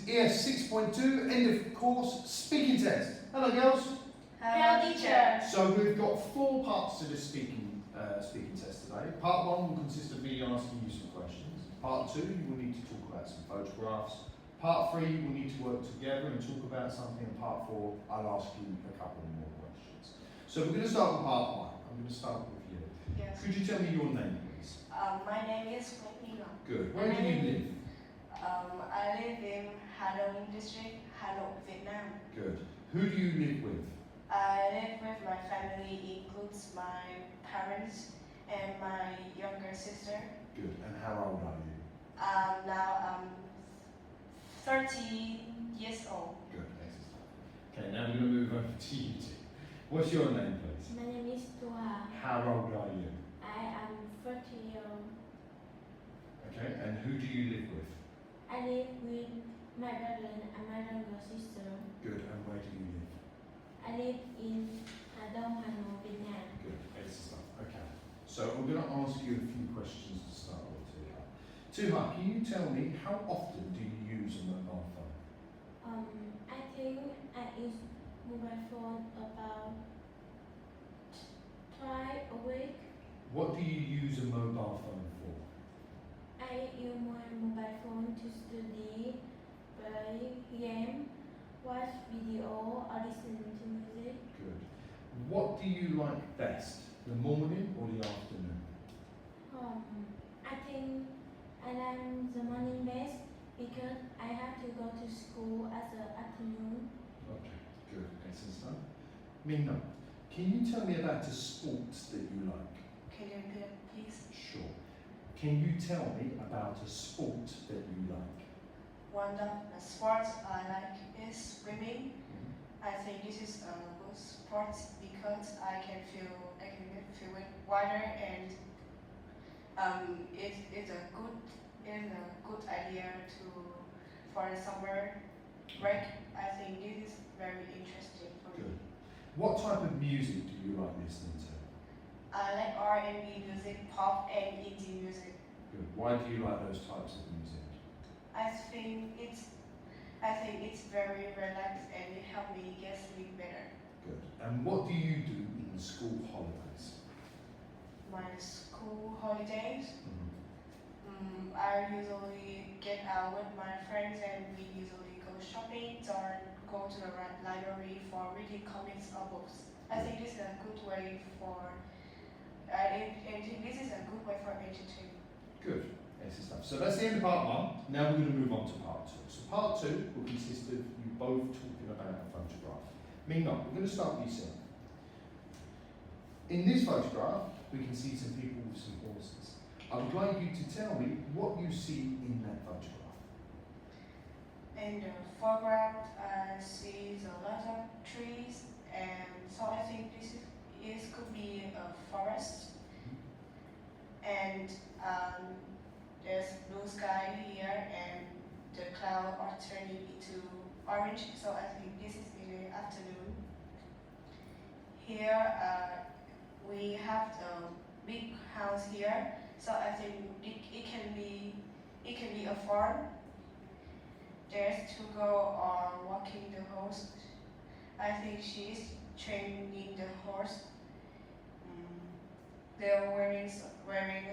ES 6.2, end of course, speaking test. Hello girls. Hello, teacher. So we've got 4 parts to this speaking test today. Part 1 will consist of me asking you some questions. Part 2, you will need to talk about some photographs. Part 3, we'll need to work together and talk about something. And part 4, I'll ask you a couple more questions. So we're going to start with part 1. I'm going to start with you. Yes. Could you tell me your name, please? My name is Nina. Good. Where do you live? I live in Hanoi district, Hanoi, Vietnam. Good. Who do you live with? I live with my family, includes my parents and my younger sister. Good. And how old are you? Now I'm 13 years old. Good. Excellent. Okay, now we're going to move over to you two. What's your name, please? My name is Tua. How old are you? I am 40 years old. Okay, and who do you live with? I live with my brother and my younger sister. Good. And where do you live? I live in Hanoi, Vietnam. Good. Excellent stuff. Okay. So we're going to ask you a few questions to start with, Tuha. Tuha, can you tell me how often do you use a mobile phone? I think I use mobile phone about twice a week. What do you use a mobile phone for? I use my mobile phone to study, play game, watch video, or listen to music. Good. What do you like best, the morning or the afternoon? I think I like the morning best because I have to go to school at the afternoon. Okay, good. Excellent stuff. Mina, can you tell me about a sport that you like? Can you repeat, please? Sure. Can you tell me about a sport that you like? One of the sports I like is swimming. I think this is a good sport because I can feel it wider and it's a good idea for the summer break. I think this is very interesting for me. Good. What type of music do you like listening to? I like R&B music, pop, and indie music. Good. Why do you like those types of music? I think it's very relaxed and it helps me get sleep better. Good. And what do you do in the school holidays? My school holidays, I usually get out with my friends and we usually go shopping or go to the library for reading comics or books. I think this is a good way for entertainment. Good. Excellent stuff. So that's the end of part 1. Now we're going to move on to part 2. So part 2 will consist of you both talking about a photograph. Mina, we're going to start with yourself. In this photograph, we can see some people with some horses. I would like you to tell me what you see in that photograph. In the foreground, I see a lot of trees, and so I think this could be a forest. And there's blue sky here, and the clouds are turning into orange. So I think this is in the afternoon. Here we have a big house here, so I think it can be a farm. There's 2 girls are walking the horse. I think she's training the horse. They're wearing a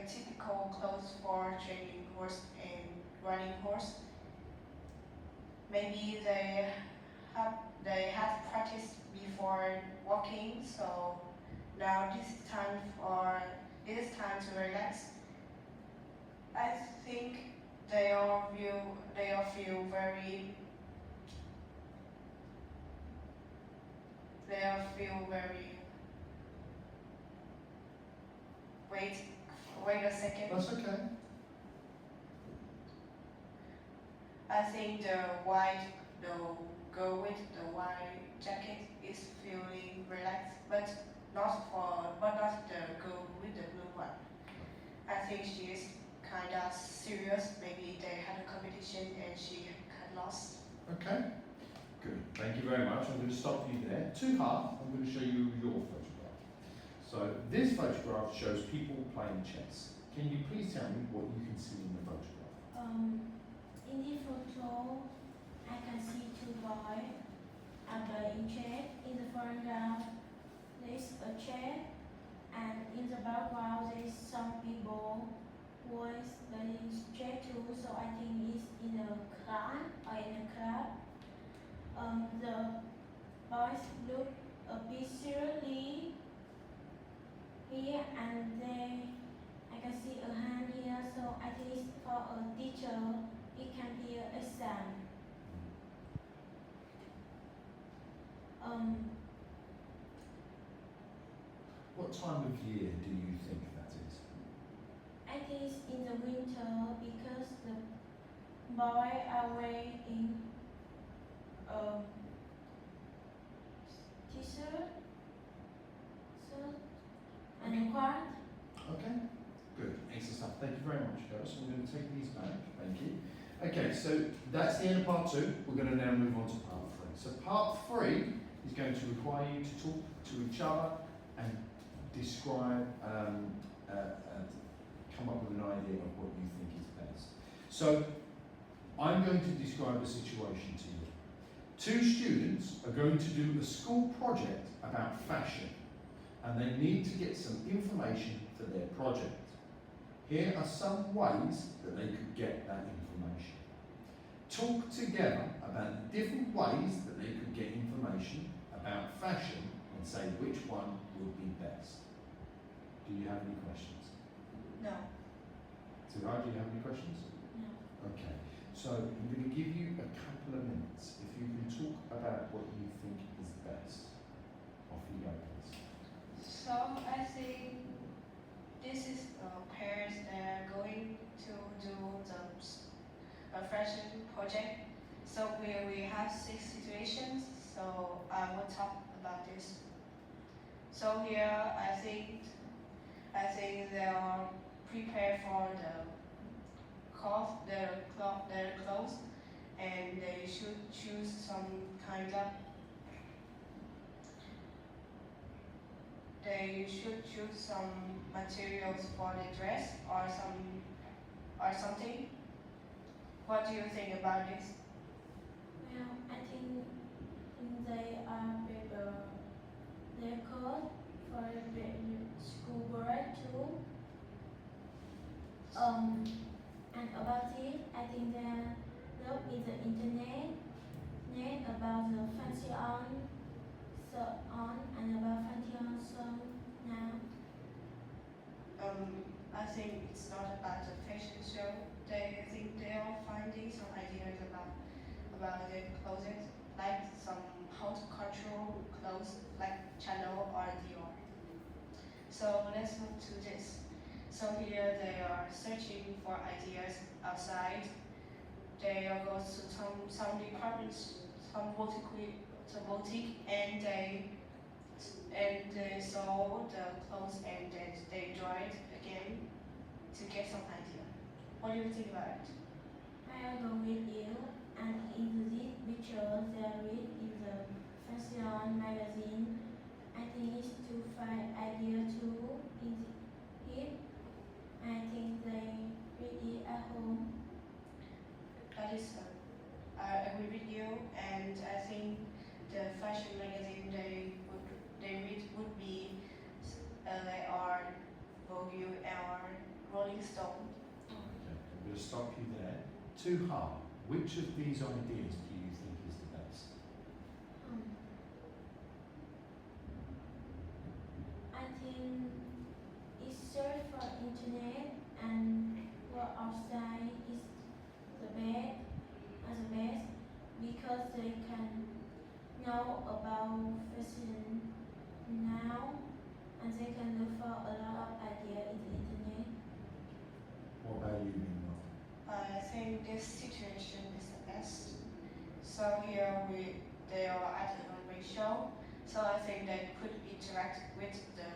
typical clothes for training horse and running horse. Maybe they have practiced before walking, so now this is time to relax. I think they all feel very wait a second. That's okay. I think the girl with the white jacket is feeling relaxed, but not the girl with the blue one. I think she is kinda serious. Maybe they had a competition and she had lost. Okay. Good. Thank you very much. I'm going to stop you there. Tuha, I'm going to show you your photograph. So this photograph shows people playing chess. Can you please tell me what you can see in the photograph? In the photo, I boy are playing chess. In the foreground, there is a chair, and in the background, there is some people who is playing chess too. So I think it's in a class or in a club. The boys look a bit seriously here, and I can see a hand here. So I think it's for a teacher. It can be an exam. What time of year do you think that is? I think it's in the winter because the boy are wearing t-shirt, shirt, and a quad. Okay, good, excellent stuff. Thank you very much, girls. I'm going to take these back. Thank you. Okay, so that's the end of part 2. We're going to now move on to part 3. So part 3 is going to require you to talk to each other and describe, come up with an idea of what you think is best. So I'm going to describe a situation to you. 2 students are going to do a school project about fashion, and they need to get some information for their project. Here are some ways that they could get that information. Talk together about the different ways that they could get information about fashion and say which one would be best. Do you have any questions? No. Tara, do you have any questions? No. Okay, so I'm going to give you a couple of minutes. If you can talk about what you think is best. Off you go, please. So I think this is pairs that are going to do the fashion project. So we have 6 situations. So I will talk about this. So here I think they are prepared for their clothes, and they should choose some kind of. They should choose some materials for the dress or something. What do you think about this? Well, I think they are prepare their code for the school work too. And about it, I think they look in the internet about the fancy on, so on, and about fancy on song now. I think it's not about the fashion show. I think they are finding some ideas about their clothes, like some haute couture clothes, like Chanel or Dior. So let's move to this. So here they are searching for ideas outside. They go to some departments, some boutique, and they saw the clothes and then they draw it again to get some idea. What do you think about it? I agree with you, and in this picture there is in the fashion magazine. I think it's to find idea too in it. I think they read it at home. That is, I agree with you, and I think the fashion magazine they read would be they are Vogue or Rolling Stone. Okay, I'm going to stop you there. Too hard. Which of these ideas do you think is the best? I think it's search for internet and go outside is the best because they can know about fashion now, and they can look for a lot of ideas in the internet. What about you, Ming? I think this situation is the best. So here they are at a runway show. So I think they could interact with the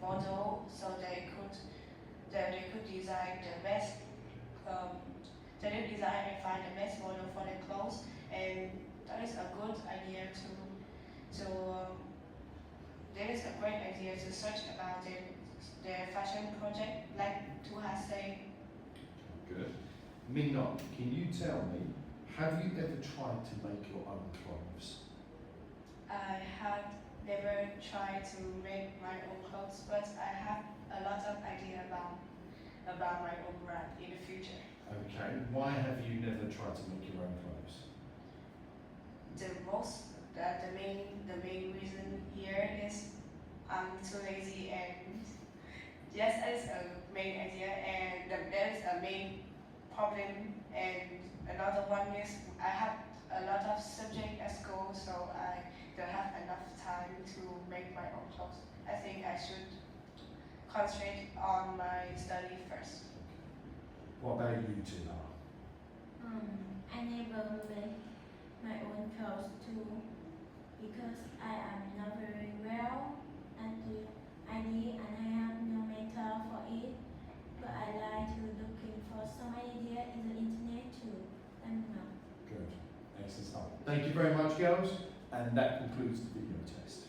model, so they could design the best. They could design and find the best model for their clothes, and that is a good idea There is a great idea to search about their fashion project, like Tu has said. Good. Ming, can you tell me Have you ever tried to make your own clothes? I have never tried to make my own clothes, but I have a lot of idea about my own brand in the future. Okay, why have you never tried to make your own clothes? The main reason here is I'm too lazy, and yes, that is a main idea, and that is a main problem. And another one is I have a lot of subject at school, so I don't have enough time to make my own clothes. I think I should concentrate on my study first. What about you, Tina? I never make my own clothes too because I am not very well at the idea and I have no mentor for it. But I like to looking for some idea in the internet too. And Good, excellent stuff. Thank you very much, girls, and that concludes the video test.